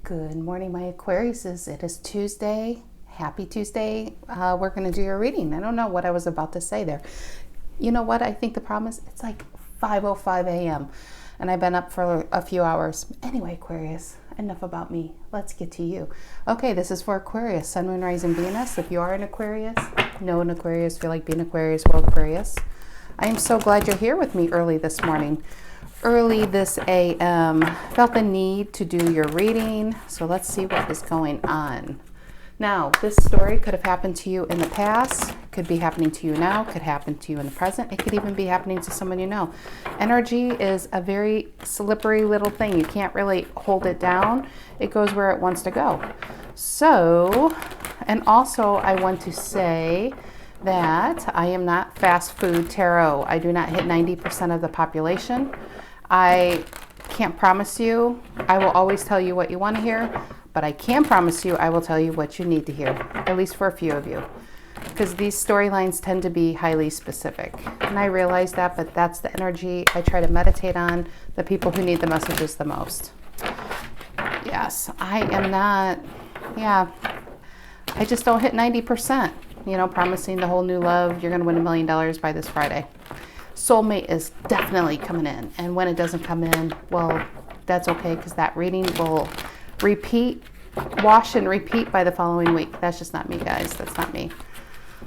Good morning, my Aquariuses. It is Tuesday. Happy Tuesday. We're going to do your reading. I don't know what I was about to say there. You know what? I think the problem is it's like 5:05 a.m. and I've been up for a few hours. Anyway, Aquarius, enough about me. Let's get to you. Okay, this is for Aquarius, Sun, Moon, Rising, Venus. If you are an Aquarius, know an Aquarius, feel like being Aquarius, world Aquarius. I am so glad you're here with me early this morning. Early this AM, felt the need to do your reading, so let's see what is going on. Now, this story could have happened to you in the past, could be happening to you now, could happen to you in the present, it could even be happening to someone you know. Energy is a very slippery little thing. You can't really hold it down. It goes where it wants to go. So, and also I want to say that I am not fast food tarot. I do not hit 90% of the population. I can't promise you I will always tell you what you want to hear, but I can promise you I will tell you what you need to hear, at least for a few of you, because these storylines tend to be highly specific. And I realize that, but that's the energy I try to meditate on, the people who need the messages the most. Yes, I am not, I just don't hit 90%, promising the whole new love, you're going to win $1 million by this Friday. Soulmate is definitely coming in, and when it doesn't come in, well, that's okay, because that reading will wash and repeat by the following week. That's just not me, guys. That's not me.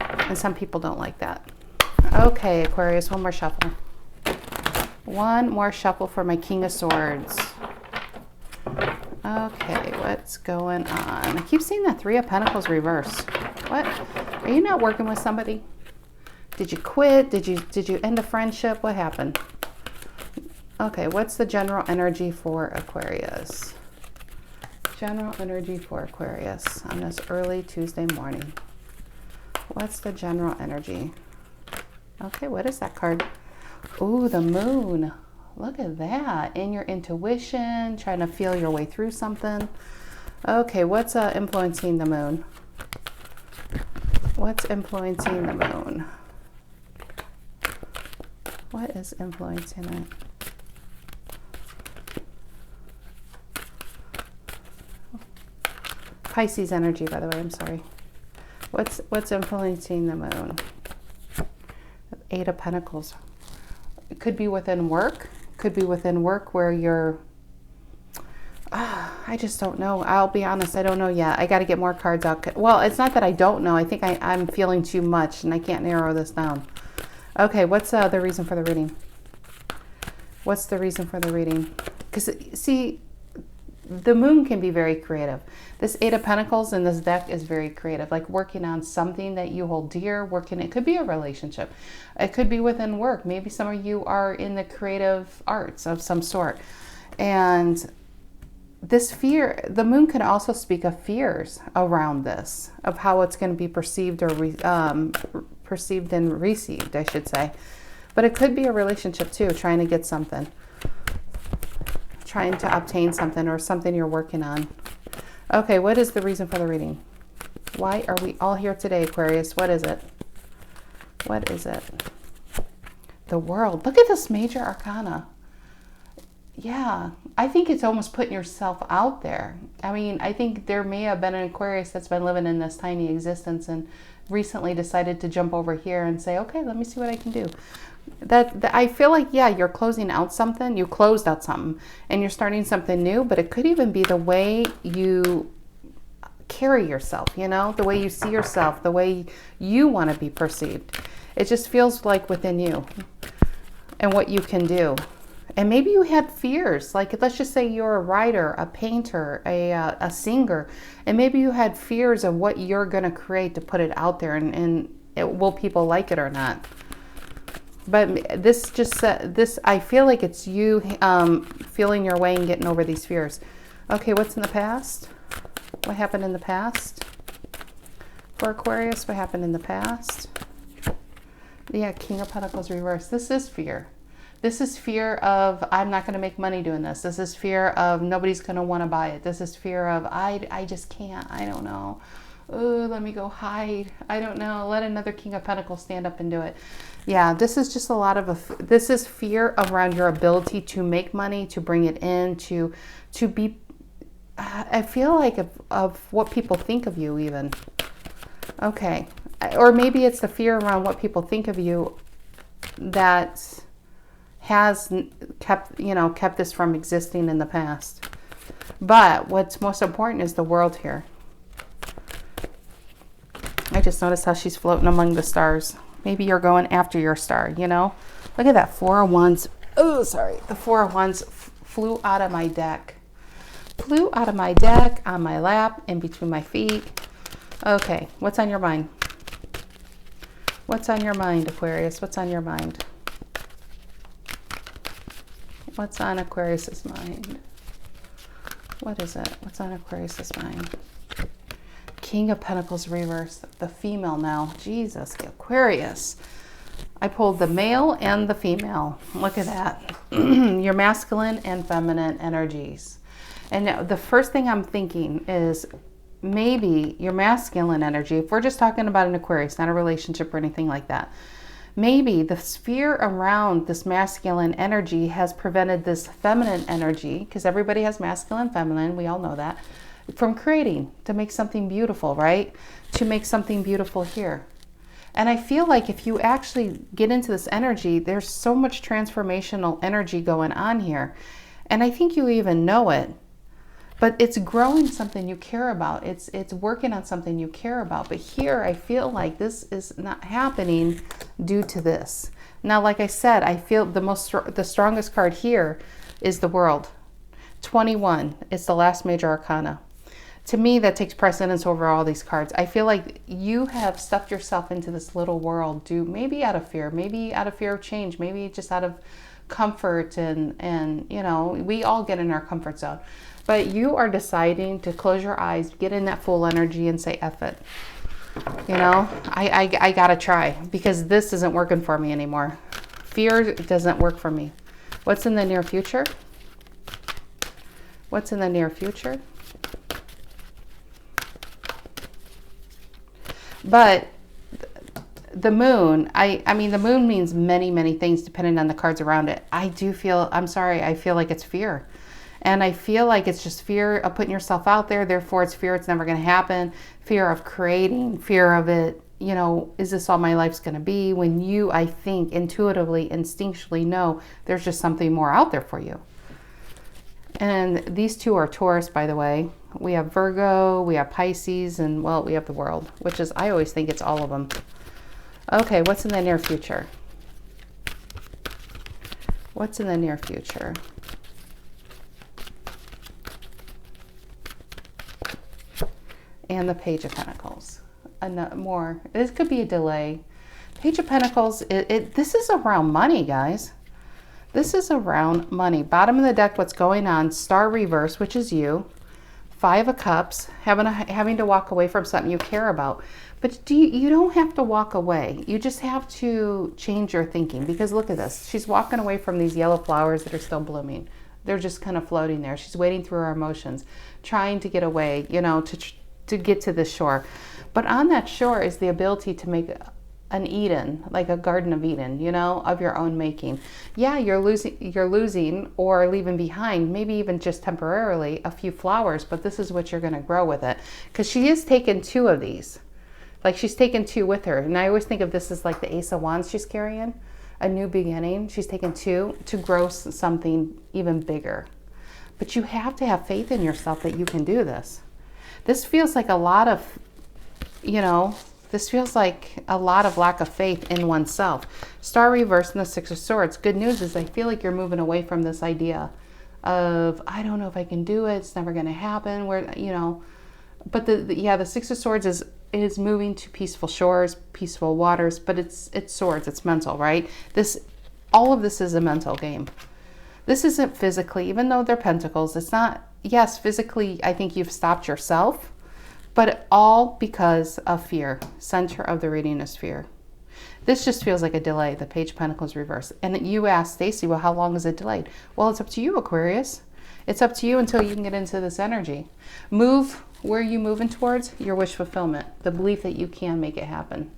And some people don't like that. Okay, Aquarius, one more shuffle. One more shuffle for my King of Swords. Okay, what's going on? I keep seeing that Three of Pentacles reverse. What? Are you not working with somebody? Did you quit? Did you end a friendship? What happened? Okay, what's the general energy for Aquarius? General energy for Aquarius on this early Tuesday morning. What's the general energy? Okay, what is that card? Ooh, the moon. Look at that. In your intuition, trying to feel your way through something. Okay, what's influencing the moon? What's influencing the moon? What is influencing it? Pisces energy, by the way, I'm sorry. What's influencing the moon? Eight of Pentacles. It could be within work. Could be within work where you're... I just don't know. I'll be honest, I don't know yet. I got to get more cards out. Well, it's not that I don't know. I think I'm feeling too much and I can't narrow this down. Okay, what's the reason for the reading? What's the reason for the reading? Because, see, the moon can be very creative. This Eight of Pentacles in this deck is very creative, like working on something that you hold dear, it could be a relationship. It could be within work. Maybe some of you are in the creative arts of some sort. And this fear, the moon can also speak of fears around this, of how it's going to be perceived or perceived and received, I should say. But it could be a relationship too, trying to get something. Trying to obtain something or something you're working on. Okay, what is the reason for the reading? Why are we all here today, Aquarius? What is it? What is it? The World. Look at this major arcana. Yeah, I think it's almost putting yourself out there. I mean, I think there may have been an Aquarius that's been living in this tiny existence and recently decided to jump over here and say, okay, let me see what I can do. That I feel like, yeah, you're closing out something. You closed out something and you're starting something new, but it could even be the way you carry yourself, the way you see yourself, the way you want to be perceived. It just feels like within you and what you can do. And maybe you had fears, like let's just say you're a writer, a painter, a singer, and maybe you had fears of what you're going to create to put it out there, and will people like it or not? But this I feel like it's you feeling your way and getting over these fears. Okay, what's in the past? What happened in the past? For Aquarius, what happened in the past? Yeah, King of Pentacles reversed. This is fear. This is fear of, I'm not going to make money doing this. This is fear of, nobody's going to want to buy it. This is fear of, I just can't. I don't know. Oh, let me go hide. I don't know. Let another King of Pentacles stand up and do it. Yeah, this is just a lot of, this is fear around your ability to make money, to bring it in, to be I feel like of what people think of you even. Okay. Or maybe it's the fear around what people think of you that has kept this from existing in the past. But what's most important is the world here. I just noticed how she's floating among the stars. Maybe you're going after your star, you know? Look at that, 4 of Wands. Oh, sorry. The 4 of Wands flew out of my deck. Flew out of my deck, on my lap, in between my feet. Okay, what's on your mind? What's on your mind, Aquarius? What's on your mind? What's on Aquarius's mind? What is it? What's on Aquarius's mind? King of Pentacles reverse. The female now. Jesus, Aquarius. I pulled the male and the female. Look at that. Your masculine and feminine energies. And the first thing I'm thinking is maybe your masculine energy, if we're just talking about an Aquarius, not a relationship or anything like that, maybe the sphere around this masculine energy has prevented this feminine energy, because everybody has masculine and feminine, we all know that, from creating, to make something beautiful, right? To make something beautiful here. And I feel like if you actually get into this energy, there's so much transformational energy going on here. And I think you even know it. But it's growing something you care about. It's working on something you care about. But here, I feel like this is not happening due to this. Now, like I said, I feel the strongest card here is the World. 21 is the last major arcana. To me, that takes precedence over all these cards. I feel like you have stuffed yourself into this little world, maybe out of fear of change, maybe just out of comfort, and you know, we all get in our comfort zone. But you are deciding to close your eyes, get in that full energy and say, F it. You know, I gotta try, because this isn't working for me anymore. Fear doesn't work for me. What's in the near future? What's in the near future? But the moon, I mean, the moon means many, many things depending on the cards around it. I feel like it's fear. And I feel like it's just fear of putting yourself out there. Therefore, it's fear it's never going to happen. Fear of creating. Fear of it, you know, is this all my life's going to be? When you, I think, intuitively, instinctually know there's just something more out there for you. And these two are Taurus, by the way. We have Virgo, we have Pisces, and, well, we have the World, which is, I always think it's all of them. Okay, what's in the near future? What's in the near future? And the Page of Pentacles. More. This could be a delay. Page of Pentacles, this is around money, guys. This is around money. Bottom of the deck, what's going on? Star reverse, which is you. 5 of Cups, having to walk away from something you care about. But you don't have to walk away. You just have to change your thinking. Because look at this. She's walking away from these yellow flowers that are still blooming. They're just kind of floating there. She's wading through her emotions, trying to get away, you know, to get to the shore. But on that shore is the ability to make an Eden, like a Garden of Eden, you know, of your own making. Yeah, you're losing or leaving behind, maybe even just temporarily, a few flowers, but this is what you're going to grow with it. Because she is taking 2 of these. Like, she's taken 2 with her. And I always think of this as like the Ace of Wands she's carrying, a new beginning. She's taken 2 to grow something even bigger. But you have to have faith in yourself that you can do this. This feels like a lot of, you know, this feels like a lot of lack of faith in oneself. Star reverse and the 6 of Swords. Good news is I feel like you're moving away from this idea of, I don't know if I can do it, it's never going to happen, where, you know. But the 6 of Swords is moving to peaceful shores, peaceful waters, but it's swords, it's mental, right? All of this is a mental game. This isn't physically, even though they're pentacles, it's not, yes, physically, I think you've stopped yourself, but all because of fear. Center of the reading is fear. This just feels like a delay, the Page of Pentacles reverse. And you asked Stacy, well, how long is it delayed? Well, it's up to you, Aquarius. It's up to you until you can get into this energy. Move where you're moving towards, your wish fulfillment, the belief that you can make it happen.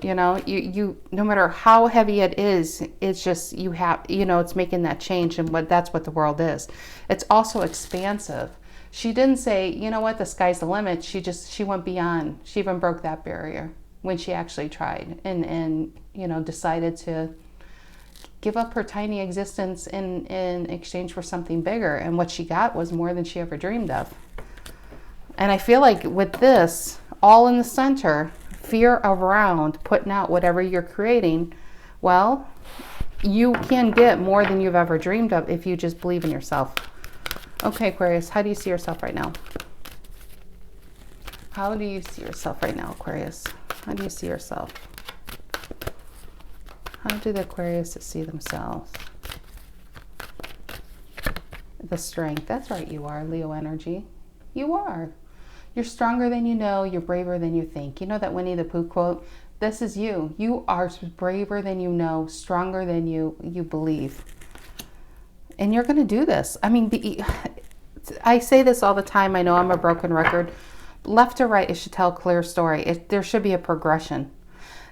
You know, you no matter how heavy it is, it's just, you have, you know, it's making that change, and that's what the world is. It's also expansive. She didn't say, you know what, the sky's the limit. She went beyond. She even broke that barrier when she actually tried and you know, decided to give up her tiny existence in exchange for something bigger. And what she got was more than she ever dreamed of. And I feel like with this, all in the center, fear around putting out whatever you're creating, well, you can get more than you've ever dreamed of if you just believe in yourself. Okay, Aquarius, how do you see yourself right now? How do you see yourself right now, Aquarius? How do you see yourself? How do the Aquarius see themselves? The strength. That's right, you are, Leo energy. You are. You're stronger than you know. You're braver than you think. You know that Winnie the Pooh quote? This is you. You are braver than you know, stronger than you believe. And you're going to do this. I mean, I say this all the time. I know I'm a broken record. Left to right, it should tell a clear story. There should be a progression.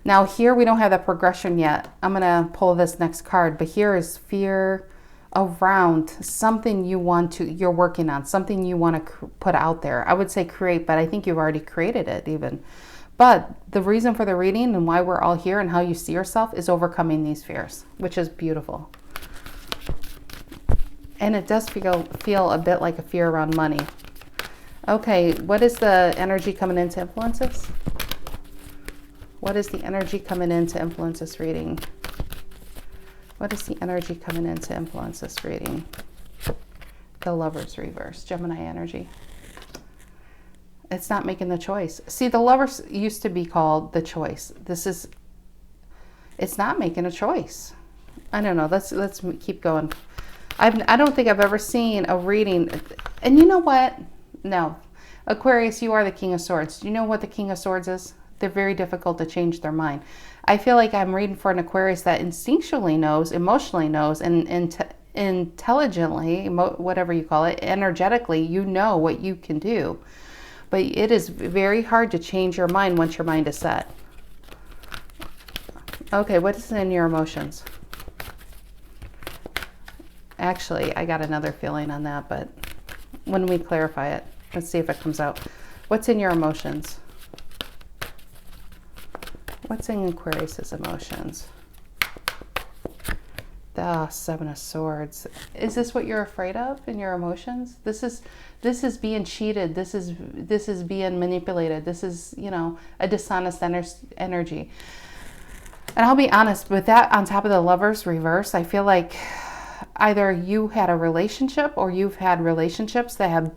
Now here, we don't have that progression yet. I'm going to pull this next card. But here is fear around something you're working on, something you want to put out there. I would say create, but I think you've already created it even. But the reason for the reading and why we're all here and how you see yourself is overcoming these fears, which is beautiful. And it does feel a bit like a fear around money. Okay, what is the energy coming in to influence this? What is the energy coming in to influence this reading? What is the energy coming in to influence this reading? The Lovers reverse, Gemini energy. It's not making the choice. See, the Lovers used to be called the choice. It's not making a choice. I don't know. Let's keep going. I don't think I've ever seen a reading. And you know what? No. Aquarius, you are the King of Swords. Do you know what the King of Swords is? They're very difficult to change their mind. I feel like I'm reading for an Aquarius that instinctually knows, emotionally knows, and intelligently, whatever you call it, energetically, you know what you can do. But it is very hard to change your mind once your mind is set. Okay, what is in your emotions? Actually, I got another feeling on that, but when we clarify it, let's see if it comes out. What's in your emotions? What's in Aquarius's emotions? The Seven of Swords. Is this what you're afraid of in your emotions? This is being cheated. This is being manipulated. This is, you know, a dishonest energy. And I'll be honest, with that on top of the Lovers reverse, I feel like either you had a relationship or you've had relationships that have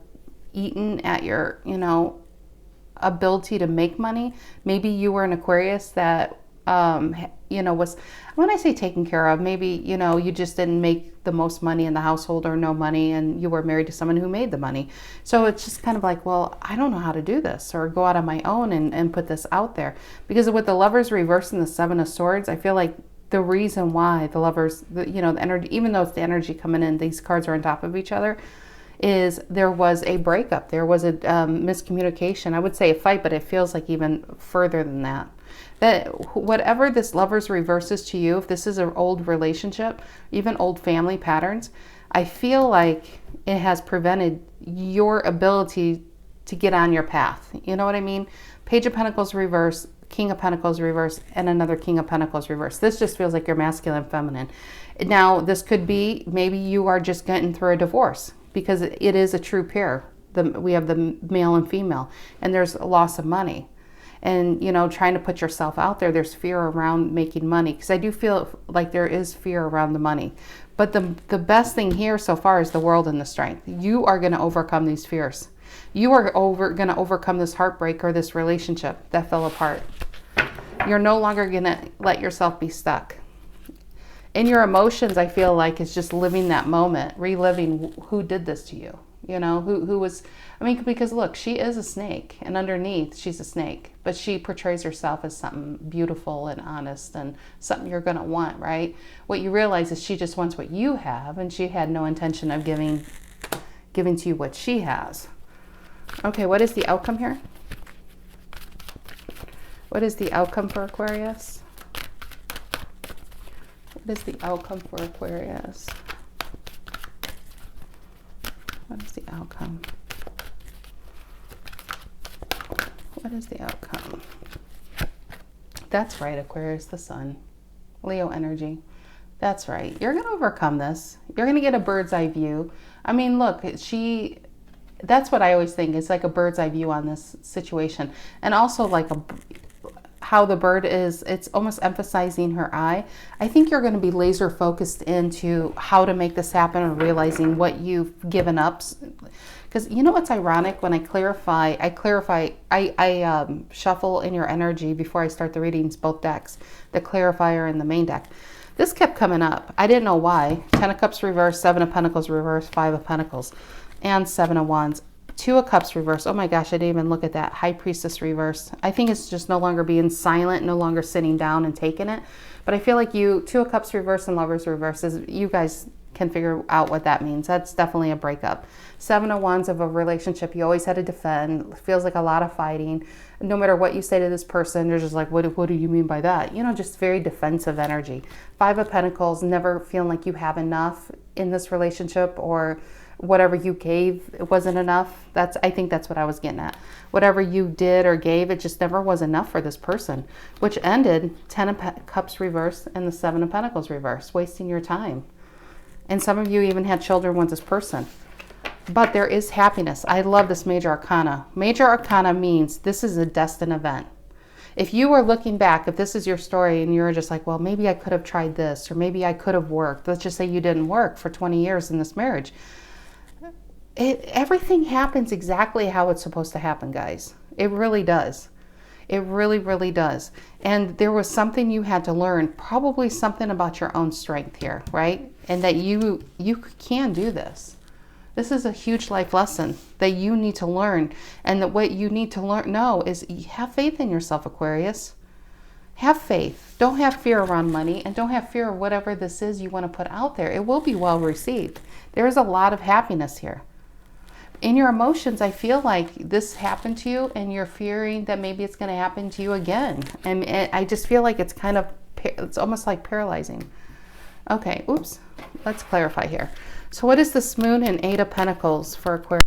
eaten at your, you know, ability to make money. Maybe you were an Aquarius that, you know, was, when I say taken care of, maybe, you know, you just didn't make the most money in the household or no money and you were married to someone who made the money. So it's just kind of like, well, I don't know how to do this or go out on my own and put this out there. Because with the Lovers reverse and the Seven of Swords, I feel like the reason why the Lovers, you know, the energy, even though it's the energy coming in, these cards are on top of each other, is there was a breakup. There was a miscommunication. I would say a fight, but it feels like even further than that. That whatever this Lovers reverses to you, if this is an old relationship, even old family patterns, I feel like it has prevented your ability to get on your path. You know what I mean? Page of Pentacles reverse, King of Pentacles reverse, and another King of Pentacles reverse. This just feels like you're masculine, feminine. Now, this could be, maybe you are just getting through a divorce because it is a true pair. We have the male and female, and there's a loss of money. And, you know, trying to put yourself out there, there's fear around making money. Because I do feel like there is fear around the money. But the best thing here so far is the World and the Strength. You are going to overcome these fears. You are going to overcome this heartbreak or this relationship that fell apart. You're no longer going to let yourself be stuck. In your emotions, I feel like it's just living that moment, reliving who did this to you. You know, who was, I mean, because look, she is a snake, and underneath she's a snake, but she portrays herself as something beautiful and honest and something you're going to want, right? What you realize is she just wants what you have, and she had no intention of giving to you what she has. Okay, what is the outcome here? What is the outcome for Aquarius? What is the outcome for Aquarius? What is the outcome? What is the outcome? That's right, Aquarius, the sun. Leo energy. That's right. You're going to overcome this. You're going to get a bird's eye view. I mean, look, that's what I always think. It's like a bird's eye view on this situation. And also like how the bird is, it's almost emphasizing her eye. I think you're going to be laser focused into how to make this happen and realizing what you've given up. Because you know what's ironic? When I shuffle in your energy before I start the readings, both decks, the clarifier and the main deck. This kept coming up. I didn't know why. 10 of Cups reversed, 7 of Pentacles reversed, 5 of Pentacles, and 7 of Wands. 2 of Cups reversed. Oh my gosh, I didn't even look at that. High Priestess reversed. I think it's just no longer being silent, no longer sitting down and taking it. But I feel like 2 of Cups reversed and Lovers reversed. You guys can figure out what that means. That's definitely a breakup. 7 of Wands of a relationship you always had to defend. Feels like a lot of fighting. No matter what you say to this person, they're just like, what do you mean by that? You know, just very defensive energy. 5 of Pentacles, never feeling like you have enough in this relationship, or whatever you gave, it wasn't enough. I think that's what I was getting at. Whatever you did or gave, it just never was enough for this person, which ended 10 of Cups reversed and the 7 of Pentacles reversed, wasting your time. And some of you even had children with this person. But there is happiness. I love this Major Arcana. Major Arcana means this is a destined event. If you were looking back, if this is your story and you're just like, well, maybe I could have tried this, or maybe I could have worked. Let's just say you didn't work for 20 years in this marriage. Everything happens exactly how it's supposed to happen, guys. It really does. It really, really does. And there was something you had to learn, probably something about your own strength here, right? And that you can do this. This is a huge life lesson that you need to learn. And that what you need to know is have faith in yourself, Aquarius. Have faith. Don't have fear around money, and don't have fear of whatever this is you want to put out there. It will be well received. There is a lot of happiness here. In your emotions, I feel like this happened to you and you're fearing that maybe it's going to happen to you again. And I just feel like it's almost like paralyzing. Okay, oops. Let's clarify here. So what is this Moon and 8 of Pentacles for Aquarius?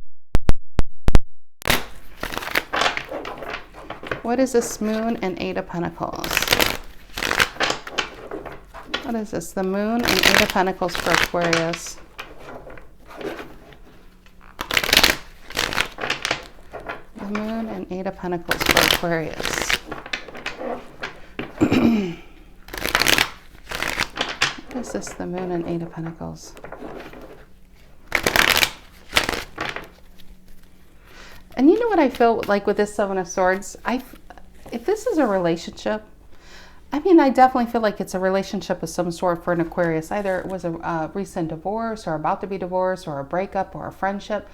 What is this Moon and 8 of Pentacles? What is this? The Moon and 8 of Pentacles for Aquarius. The Moon and 8 of Pentacles for Aquarius. What is this? The Moon and 8 of Pentacles. And you know what I feel like with this 7 of Swords? If this is a relationship, I mean, I definitely feel like it's a relationship of some sort for an Aquarius. Either it was a recent divorce or about to be divorced or a breakup or a friendship.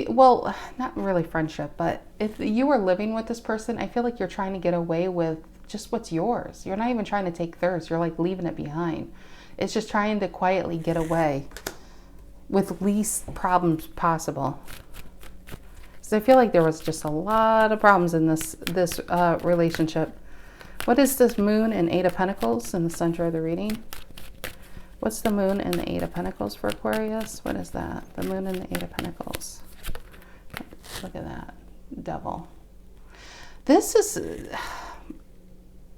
Well, not really friendship, but if you were living with this person, I feel like you're trying to get away with just what's yours. You're not even trying to take theirs. You're like leaving it behind. It's just trying to quietly get away with least problems possible. So I feel like there was just a lot of problems in this relationship. What is this Moon and 8 of Pentacles in the center of the reading? What's the Moon and the 8 of Pentacles for Aquarius? What is that? The Moon and the 8 of Pentacles. Look at that. Devil. This is...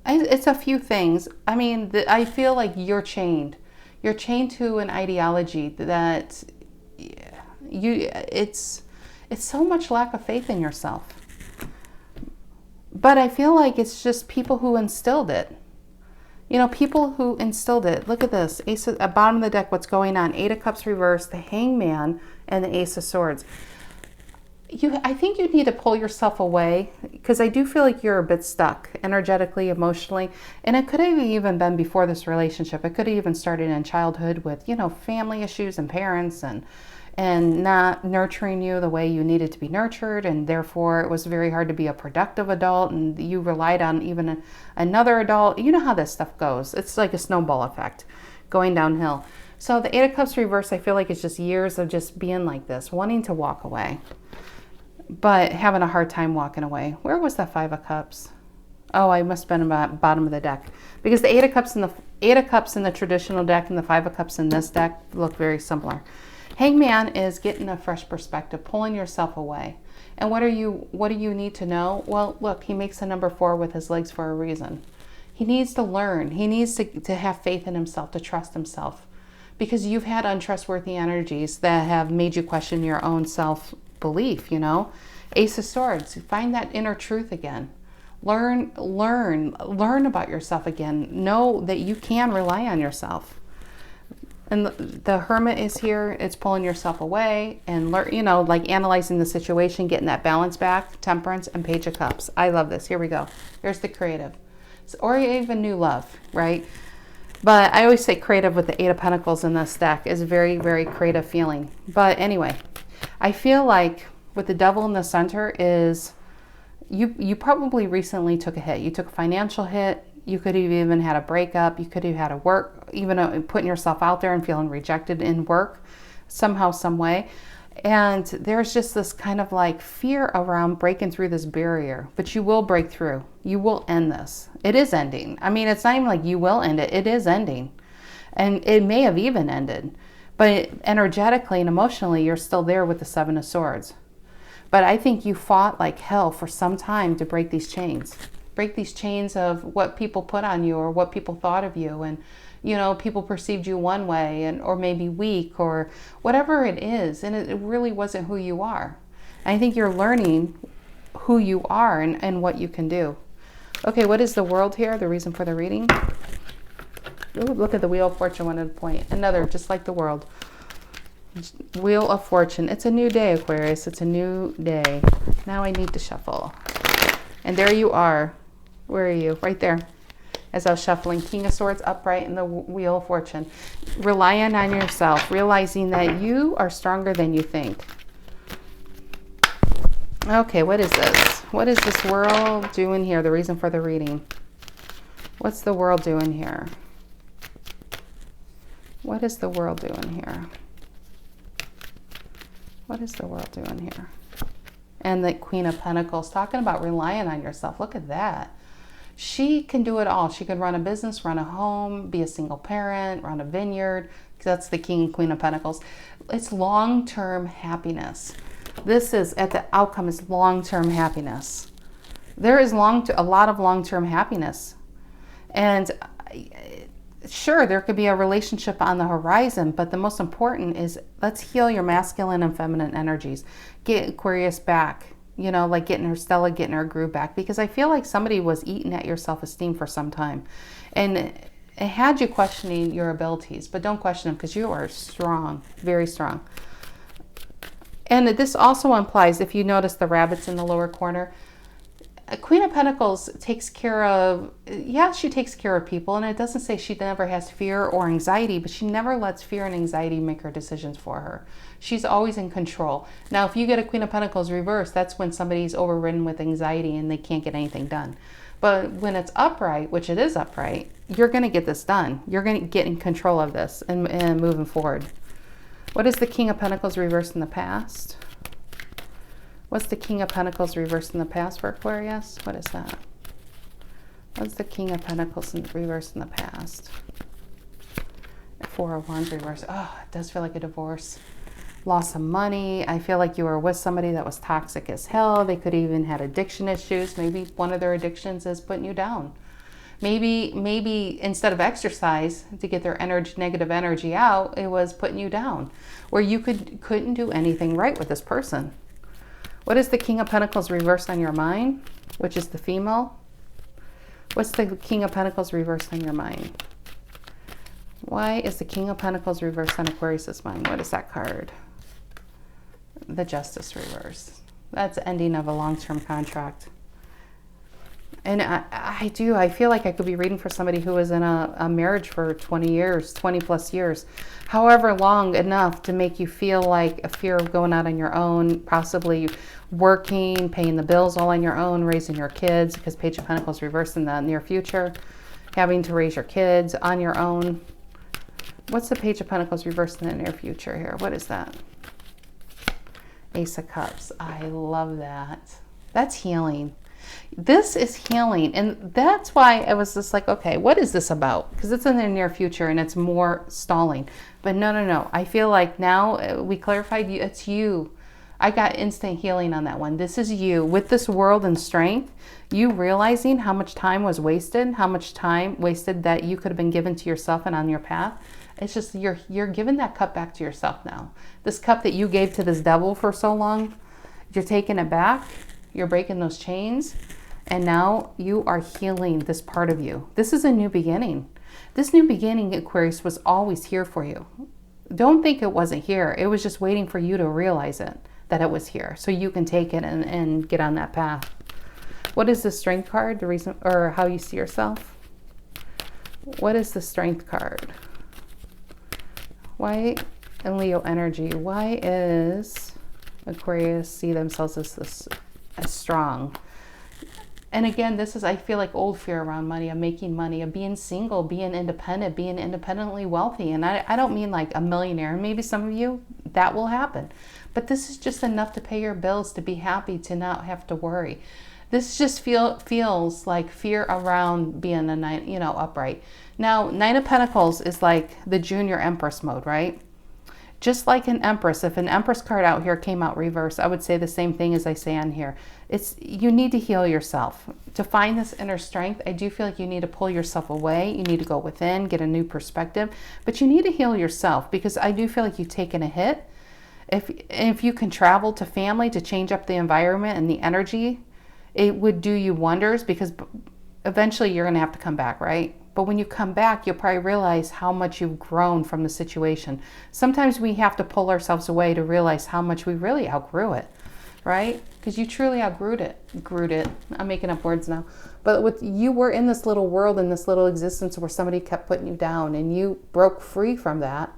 It's a few things. I mean, I feel like you're chained. You're chained to an ideology that it's so much lack of faith in yourself. But I feel like it's just people who instilled it. You know, people who instilled it. Look at this. Ace at bottom of the deck, what's going on? 8 of Cups reversed, the Hangman, and the Ace of Swords. I think you need to pull yourself away, because I do feel like you're a bit stuck energetically, emotionally. And it could have even been before this relationship. It could have even started in childhood with, you know, family issues and parents and not nurturing you the way you needed to be nurtured, and therefore it was very hard to be a productive adult, and you relied on even another adult. You know how this stuff goes. It's like a snowball effect going downhill. So the 8 of Cups reversed, I feel like it's just years of just being like this, wanting to walk away, but having a hard time walking away. Where was that 5 of Cups? Oh, I must have been at bottom of the deck, because the 8 of Cups in the traditional deck and the 5 of Cups in this deck look very similar. Hangman is getting a fresh perspective, pulling yourself away. And what do you need to know? Well, look, he makes a number 4 with his legs for a reason. He needs to learn. He needs to have faith in himself, to trust himself. Because you've had untrustworthy energies that have made you question your own self-belief, you know. Ace of Swords, find that inner truth again. Learn about yourself again. Know that you can rely on yourself. And the Hermit is here. It's pulling yourself away and learn, you know, like analyzing the situation, getting that balance back. Temperance and Page of Cups. I love this. Here we go. Here's the creative, or even new love, right? But I always say creative with the 8 of Pentacles in this deck is very, very creative feeling. But anyway, I feel like with the Devil in the center is you probably recently took a hit. You took a financial hit. You could have even had a breakup. You could have had a work, even putting yourself out there and feeling rejected in work somehow, some way. And there's just this kind of like fear around breaking through this barrier, but you will break through. You will end this. It is ending. I mean, it's not even like you will end it. It is ending. And it may have even ended, but energetically and emotionally, you're still there with the 7 of Swords. But I think you fought like hell for some time to break these chains. Break these chains of what people put on you or what people thought of you. And, you know, people perceived you one way and or maybe weak or whatever it is. And it really wasn't who you are. And I think you're learning who you are and what you can do. Okay, what is the World here? The reason for the reading? Ooh, look at the Wheel of Fortune, one at a point. Another, just like the World. Wheel of Fortune. It's a new day, Aquarius. It's a new day. Now I need to shuffle. And there you are. Where are you? Right there. As I was shuffling, King of Swords upright in the Wheel of Fortune. Relying on yourself. Realizing that you are stronger than you think. Okay, what is this? What is this World doing here? The reason for the reading. What's the World doing here? What is the World doing here? What is the World doing here? And the Queen of Pentacles, talking about relying on yourself. Look at that. She can do it all. She could run a business, run a home, be a single parent, run a vineyard. That's the King and Queen of Pentacles. It's long-term happiness. This is, at the outcome is long-term happiness. There is a lot of long-term happiness. And sure, there could be a relationship on the horizon, but the most important is let's heal your masculine and feminine energies. Get Aquarius back, you know, like getting her Stella, getting her groove back, because I feel like somebody was eating at your self-esteem for some time. And it had you questioning your abilities, but don't question them because you are strong, very strong. And this also implies, if you notice the rabbits in the lower corner, Queen of Pentacles takes care of, yeah, she takes care of people. And it doesn't say she never has fear or anxiety, but she never lets fear and anxiety make her decisions for her. She's always in control. Now, if you get a Queen of Pentacles reversed, that's when somebody's overridden with anxiety and they can't get anything done. But when it's upright, which it is upright, you're going to get this done. You're going to get in control of this and moving forward. What is the King of Pentacles reversed in the past? What's the King of Pentacles reversed in the past for Aquarius? What is that? What's the King of Pentacles reversed in the past? 4 of Wands reversed. Oh, it does feel like a divorce. Loss of money. I feel like you were with somebody that was toxic as hell. They could even had addiction issues. Maybe one of their addictions is putting you down. Maybe instead of exercise to get their negative energy out, it was putting you down, where you couldn't do anything right with this person. What is the King of Pentacles reversed on your mind, which is the female? What's the King of Pentacles reversed on your mind? Why is the King of Pentacles reversed on Aquarius's mind? What is that card? The Justice reverse. That's the ending of a long-term contract. And I feel like I could be reading for somebody who was in a marriage for 20 years, 20 plus years, however long enough to make you feel like a fear of going out on your own, possibly working, paying the bills all on your own, raising your kids, because Page of Pentacles reversed in the near future, having to raise your kids on your own. What's the Page of Pentacles reversed in the near future here? What is that? Ace of Cups. I love that. That's healing. This is healing. And that's why I was just like, okay, what is this about? Because it's in the near future and it's more stalling. But no. I feel like now we clarified, it's you. I got instant healing on that one. This is you with this world and strength, you realizing how much time was wasted, how much time wasted that you could have been given to yourself and on your path. It's just you're giving that cup back to yourself now. This cup that you gave to this devil for so long, you're taking it back. You're breaking those chains. And now you are healing this part of you. This is a new beginning. This new beginning, Aquarius, was always here for you. Don't think it wasn't here. It was just waiting for you to realize it, that it was here. So you can take it and get on that path. What is the Strength card? The reason, or how you see yourself? What is the Strength card? Why, and Leo energy, why is Aquarius see themselves as strong? And again, this is, I feel like old fear around money, of making money, of being single, being independent, being independently wealthy. And I don't mean like a millionaire. Maybe some of you, that will happen. But this is just enough to pay your bills, to be happy, to not have to worry. This just feels like fear around being a knight, upright. Now, Nine of Pentacles is like the junior Empress mode, right? Just like an Empress, if an Empress card out here came out reverse, I would say the same thing as I say on here. You need to heal yourself. To find this inner strength, I do feel like you need to pull yourself away. You need to go within, get a new perspective. But you need to heal yourself, because I do feel like you've taken a hit. If you can travel to family to change up the environment and the energy, it would do you wonders, because eventually you're going to have to come back, right? But when you come back, you'll probably realize how much you've grown from the situation. Sometimes we have to pull ourselves away to realize how much we really outgrew it, right? Because you truly outgrew it. I'm making up words now. But you were in this little world, in this little existence where somebody kept putting you down, and you broke free from that.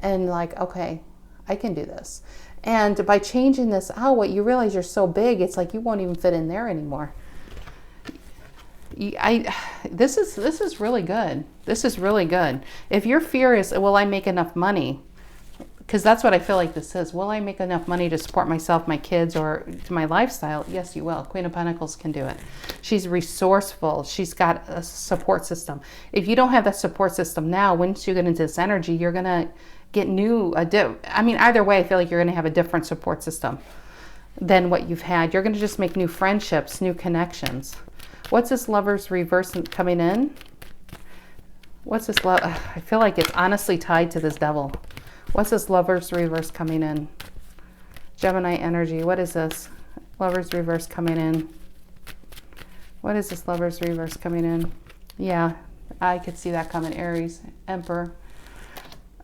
And like, okay, I can do this. And by changing this out, what you realize, you're so big, it's like you won't even fit in there anymore. This is really good. This is really good. If your fear is, will I make enough money? Because that's what I feel like this is. Will I make enough money to support myself, my kids, or to my lifestyle? Yes, you will. Queen of Pentacles can do it. She's resourceful. She's got a support system. If you don't have that support system now, once you get into this energy, you're going to get either way, I feel like you're going to have a different support system than what you've had. You're going to just make new friendships, new connections. What's this Lover's reverse coming in? What's this love? I feel like it's honestly tied to this devil. What's this Lover's reverse coming in? Gemini energy. What is this? Lover's reverse coming in. What is this Lover's reverse coming in? Yeah, I could see that coming. Aries, Emperor.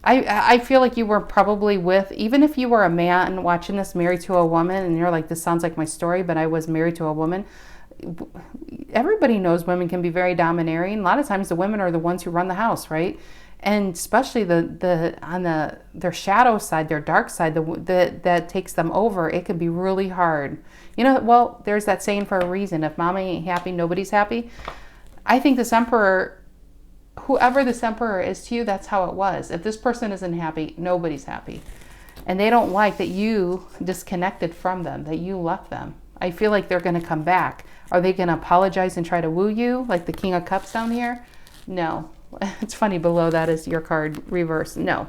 I feel like you were probably with, even if you were a man watching this, married to a woman, and you're like, this sounds like my story, but I was married to a woman. Everybody knows women can be very domineering. A lot of times the women are the ones who run the house, right? And especially their shadow side, their dark side, that takes them over, it can be really hard. Well, there's that saying for a reason. If mama ain't happy, nobody's happy. I think this Emperor, whoever this Emperor is to you, that's how it was. If this person isn't happy, nobody's happy. And they don't like that you disconnected from them, that you left them. I feel like they're going to come back. Are they going to apologize and try to woo you like the King of Cups down here? No. It's funny, below that is your card reverse. No.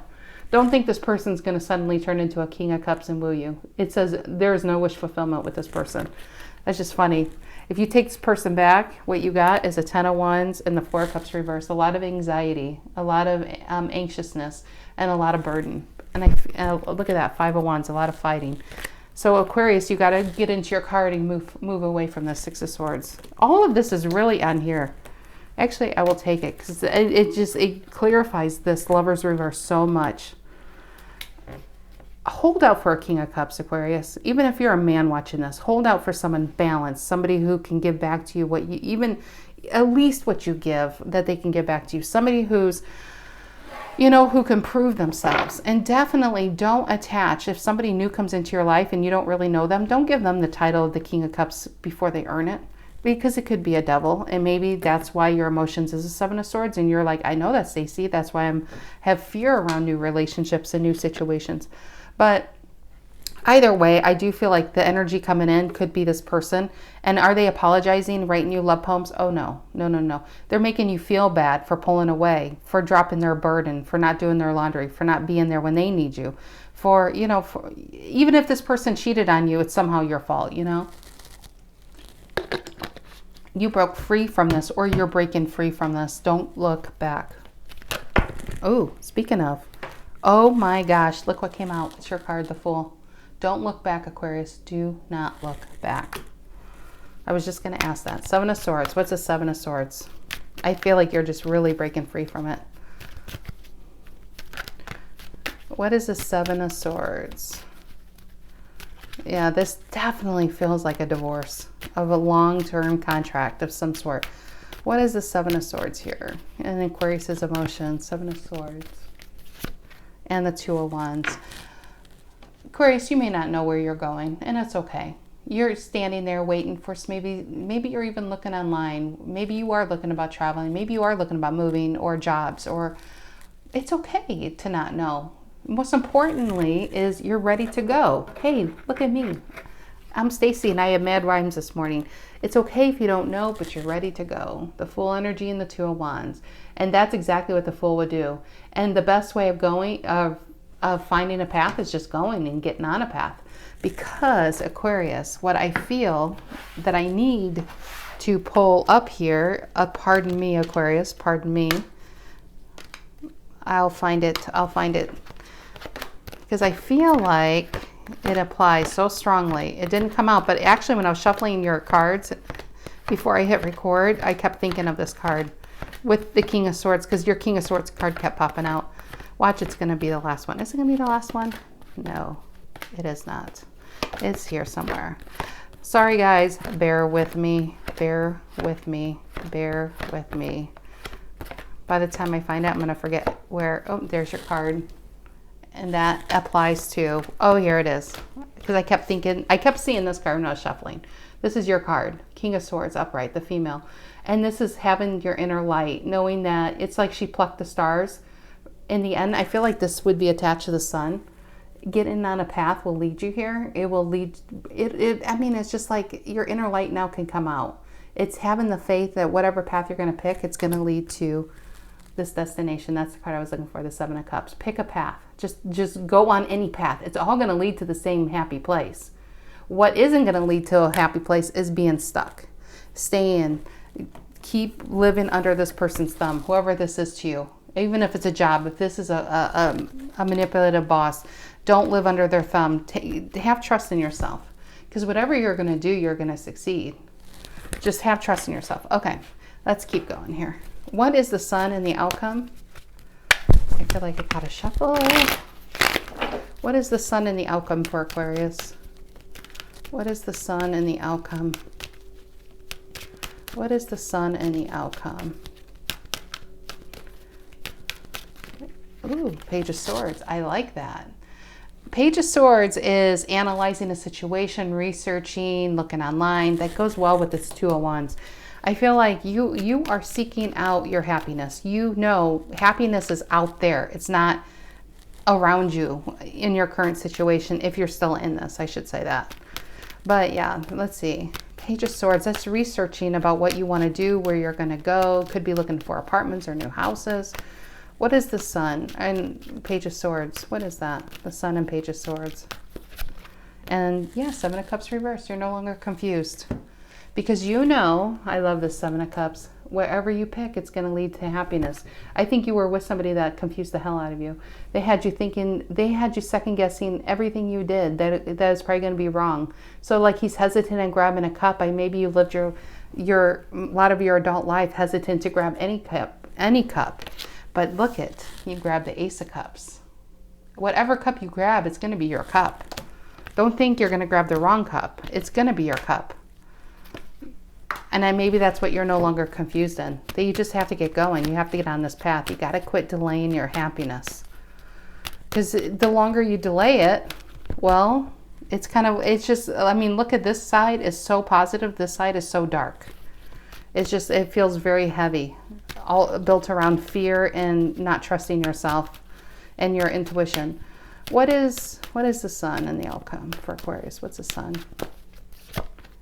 Don't think this person's going to suddenly turn into a King of Cups and woo you. It says there is no wish fulfillment with this person. That's just funny. If you take this person back, what you got is a 10 of Wands and the 4 of Cups reverse. A lot of anxiety, a lot of anxiousness, and a lot of burden. And look at that, 5 of Wands, a lot of fighting. So Aquarius, you got to get into your card and move away from the 6 of Swords. All of this is really on here. Actually, I will take it because it clarifies this Lover's reverse so much. Hold out for a King of Cups, Aquarius. Even if you're a man watching this, hold out for someone balanced, somebody who can give back to you at least what you give, that they can give back to you. Somebody who's, who can prove themselves. And definitely don't attach, if somebody new comes into your life and you don't really know them, don't give them the title of the King of Cups before they earn it, because it could be a devil. And maybe that's why your emotions is a 7 of Swords and you're like, I know that, Stacy. That's why have fear around new relationships and new situations. But Either way, I do feel like the energy coming in could be this person. And are they apologizing, writing you love poems? Oh, no, no, no, no. They're making you feel bad for pulling away, for dropping their burden, for not doing their laundry, for not being there when they need you. For, you know, even if this person cheated on you, it's somehow your fault, you know? You broke free from this, or you're breaking free from this. Don't look back. Oh, speaking of. Oh my gosh, look what came out. It's your card, the Fool. Don't look back, Aquarius. Do not look back. I was just going to ask that. Seven of Swords. What's a Seven of Swords? I feel like you're just really breaking free from it. What is a Seven of Swords? Yeah, this definitely feels like a divorce of a long-term contract of some sort. What is the Seven of Swords here? And Aquarius's emotions. Seven of Swords. And the Two of Wands. Aquarius, you may not know where you're going, and it's okay. You're standing there waiting for maybe you're even looking online. Maybe you are looking about traveling. Maybe you are looking about moving or jobs, or it's okay to not know. Most importantly is you're ready to go. Hey, look at me. I'm Stacy and I have mad rhymes this morning. It's okay if you don't know, but you're ready to go. The Fool energy and the Two of Wands. And that's exactly what the Fool would do. And the best way of going, of finding a path is just going and getting on a path. Because Aquarius, what I feel that I need to pull up here, pardon me, Aquarius, pardon me. I'll find it. Because I feel like it applies so strongly. It didn't come out, but actually when I was shuffling your cards before I hit record, I kept thinking of this card with the King of Swords, because your King of Swords card kept popping out. Watch, it's going to be the last one. Is it going to be the last one? No, it is not. It's here somewhere. Sorry, guys. Bear with me. Bear with me. Bear with me. By the time I find out, I'm going to forget where. Oh, there's your card. And that applies to, oh, here it is. Because I kept seeing this card when I was shuffling. This is your card. King of Swords, upright, the female. And this is having your inner light, knowing that it's like she plucked the stars. In the end, I feel like this would be attached to the sun. Getting on a path will lead you here. It will lead, I mean, it's just like your inner light now can come out. It's having the faith that whatever path you're going to pick, it's going to lead to this destination. That's the card I was looking for, the Seven of Cups. Pick a path. Just go on any path. It's all going to lead to the same happy place. What isn't going to lead to a happy place is being stuck. Staying, keep living under this person's thumb, whoever this is to you. Even if it's a job, if this is a manipulative boss, don't live under their thumb. Have trust in yourself. Because whatever you're going to do, you're going to succeed. Just have trust in yourself. Okay, let's keep going here. What is the Sun and the outcome? I feel like I gotta shuffle. What is the Sun and the outcome for Aquarius? What is the Sun and the outcome? What is the Sun and the outcome? Ooh, Page of Swords. I like that. Page of Swords is analyzing a situation, researching, looking online. That goes well with this Two of Wands. I feel like you are seeking out your happiness. You know happiness is out there. It's not around you in your current situation, if you're still in this, I should say that. But yeah, let's see. Page of Swords, that's researching about what you want to do, where you're going to go. Could be looking for apartments or new houses. What is the Sun and Page of Swords? What is that? The Sun and Page of Swords. And yeah, Seven of Cups reversed. You're no longer confused. Because you know, I love this Seven of Cups. Wherever you pick, it's going to lead to happiness. I think you were with somebody that confused the hell out of you. They had you thinking, they had you second guessing everything you did. That is probably going to be wrong. So like he's hesitant in grabbing a cup. Maybe you lived a lot of your adult life hesitant to grab any cup. But look it, you grab the Ace of Cups. Whatever cup you grab, it's going to be your cup. Don't think you're going to grab the wrong cup. It's going to be your cup. And then maybe that's what you're no longer confused in. That you just have to get going. You have to get on this path. You got to quit delaying your happiness. Because the longer you delay it, well, it's just, I mean, look at this side is so positive. This side is so dark. It feels very heavy. All built around fear and not trusting yourself and your intuition. What is the sun in the outcome for Aquarius? What's the sun?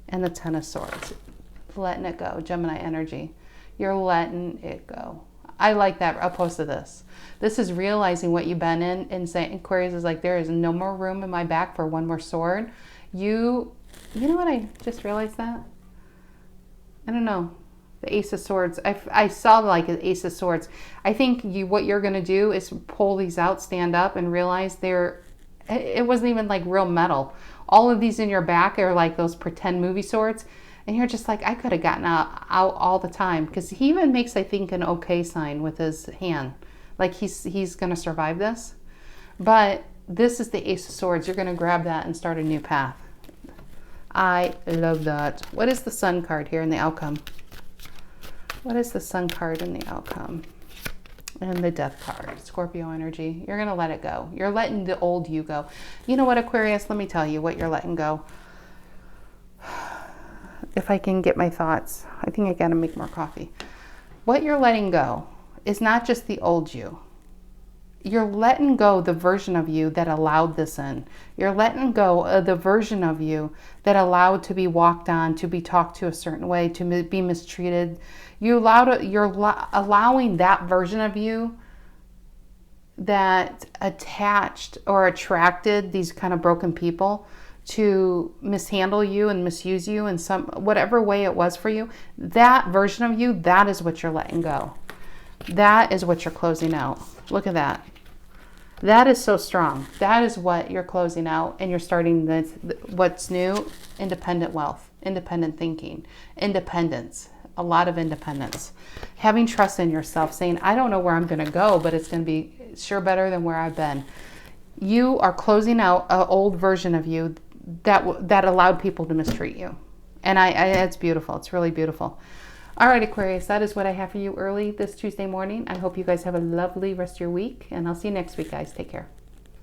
And the Ten of Swords. Letting it go. Gemini energy. You're letting it go. I like that. I'll post to this. This is realizing what you've been in and saying, Aquarius is like, there is no more room in my back for one more sword. You know what? I just realized that. I don't know. The Ace of Swords. I saw like an Ace of Swords. I think what you're going to do is pull these out, stand up, and realize it wasn't even like real metal. All of these in your back are like those pretend movie swords. And you're just like, I could have gotten out all the time. Because he even makes, I think, an okay sign with his hand. Like he's going to survive this. But this is the Ace of Swords. You're going to grab that and start a new path. I love that. What is the Sun card here in the outcome? What is the Sun card in the outcome? And the Death card. Scorpio energy. You're going to let it go. You're letting the old you go. You know what, Aquarius? Let me tell you what you're letting go. If I can get my thoughts. I think I got to make more coffee. What you're letting go is not just the old you. You're letting go the version of you that allowed this in. You're letting go of the version of you that allowed to be walked on, to be talked to a certain way, to be mistreated. You're allowing that version of you that attached or attracted these kind of broken people to mishandle you and misuse you in some whatever way it was for you. That version of you, that is what you're letting go. That is what you're closing out. Look at that. That is so strong. That is what you're closing out, and you're starting what's new: independent wealth, independent thinking, independence, a lot of independence, having trust in yourself, saying, I don't know where I'm going to go, but it's going to be sure better than where I've been. You are closing out an old version of you that allowed people to mistreat you. And it's beautiful. It's really beautiful. All right, Aquarius, that is what I have for you early this Tuesday morning. I hope you guys have a lovely rest of your week, and I'll see you next week, guys. Take care.